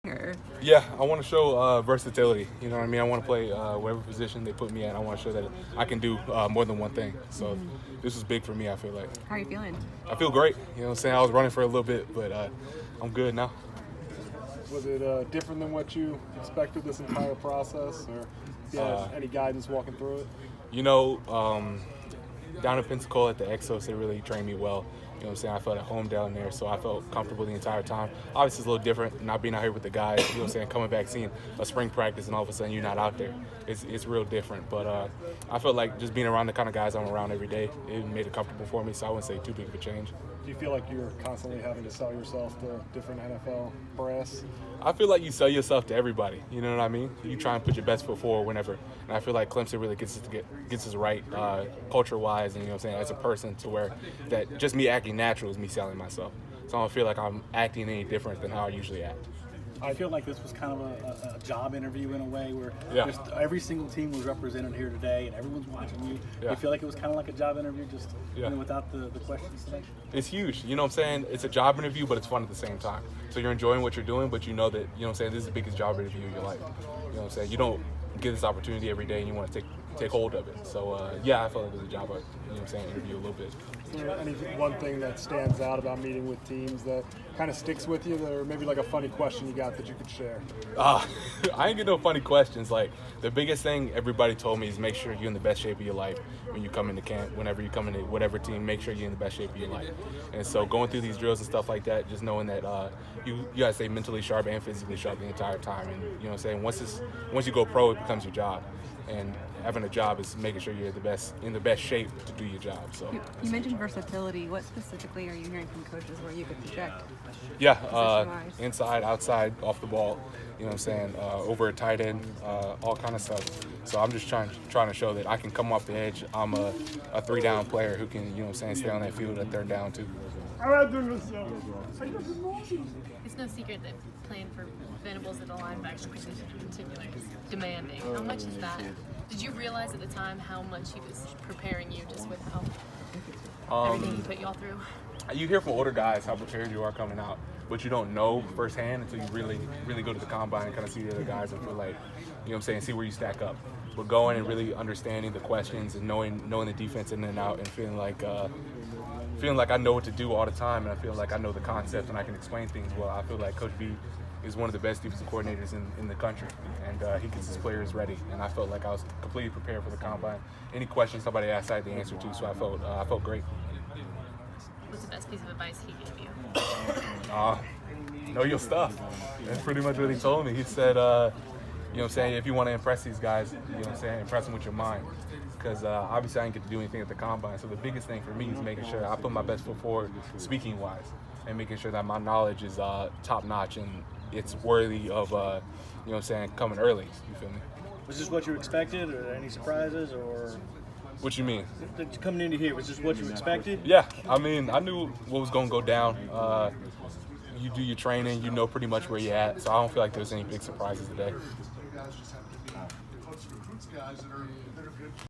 Or Yeah, I want to show versatility. You know what I mean? I want to play whatever position they put me in. I want to show that I can do more than one thing. So this was big for me, I feel like. how are you feeling? I feel great. You know what I'm saying? I was running for a little bit, but I'm good now. Was it different than what you expected this entire process, or any guidance walking through it? You know, down in Pensacola at the Exos, they really trained me well. You know what I'm saying? I felt at home down there, so I felt comfortable the entire time. Obviously, it's a little different not being out here with the guys. You know what I'm saying? Coming back, seeing a spring practice, and all of a sudden you're not out there. It's real different. But I felt like just being around the kind of guys I'm around every day, it made it comfortable for me, so I wouldn't say too big of a change. Do you feel like you're constantly having to sell yourself to different NFL brass? I feel like you sell yourself to everybody. You know what I mean? You try and put your best foot forward whenever. And I feel like Clemson really gets us right culture-wise, and you know what I'm saying, as a person, to where that just me acting natural is me selling myself. So I don't feel like I'm acting any different than how I usually act. I feel like this was kind of a job interview in a way where just every single team was represented here today and everyone's watching you. Yeah. You feel like it was kind of like a job interview, just without the questions today? It's huge. You know what I'm saying? It's a job interview, but it's fun at the same time. So you're enjoying what you're doing, but you know that, you know what I'm saying, this is the biggest job interview of your life. You know what I'm saying? You don't get this opportunity every day and you want to take hold of it. So, I felt like it was a job, you know what I'm saying, interview a little bit. Is there any one thing that stands out about meeting with teams that kind of sticks with you, or maybe like a funny question you got that you could share? I ain't get no funny questions. Like, the biggest thing everybody told me is make sure you're in the best shape of your life when you come into camp. Whenever you come into whatever team, make sure you're in the best shape of your life. And so going through these drills and stuff like that, just knowing that you gotta stay mentally sharp and physically sharp the entire time. And you know what I'm saying, once you go pro, it becomes your job. And having a job is making sure you're in the best shape to do your job. So You mentioned versatility. What specifically are you hearing from coaches where you could project? Yeah, inside, outside, off the ball, you know what I'm saying, over a tight end, all kind of stuff. So I'm just trying to show that I can come off the edge. I'm a 3-down player who can, you know what I'm saying, stay on that field at 3rd down too. It's no secret that playing for Venables at the linebacker position in particular is demanding. How much is that? Did you realize at the time how much he was preparing you just with how everything he put y'all through? You hear from older guys how prepared you are coming out, but you don't know firsthand until you really go to the combine and kind of see the other guys and feel like, you know what I'm saying, see where you stack up. But going and really understanding the questions and knowing the defense in and out and feeling like I know what to do all the time, and I feel like I know the concept and I can explain things well. I feel like Coach B is one of the best defensive coordinators in the country, and he gets his players ready. And I felt like I was completely prepared for the combine. Any questions somebody asked, I had the answer to, so I felt great. What's the best piece of advice he gave you? Know your stuff. That's pretty much what he told me. He said, you know what I'm saying, if you want to impress these guys, you know what I'm saying, impress them with your mind. Because obviously I didn't get to do anything at the combine. So the biggest thing for me is making sure I put my best foot forward speaking-wise and making sure that my knowledge is top-notch and it's worthy of, you know what I'm saying, coming early. You feel me? Was this what you expected, or any surprises, or What you mean? coming into here, was this what you expected? Yeah, I mean, I knew what was going to go down. You do your training, you know pretty much where you're at, so I don't feel like there's any big surprises today.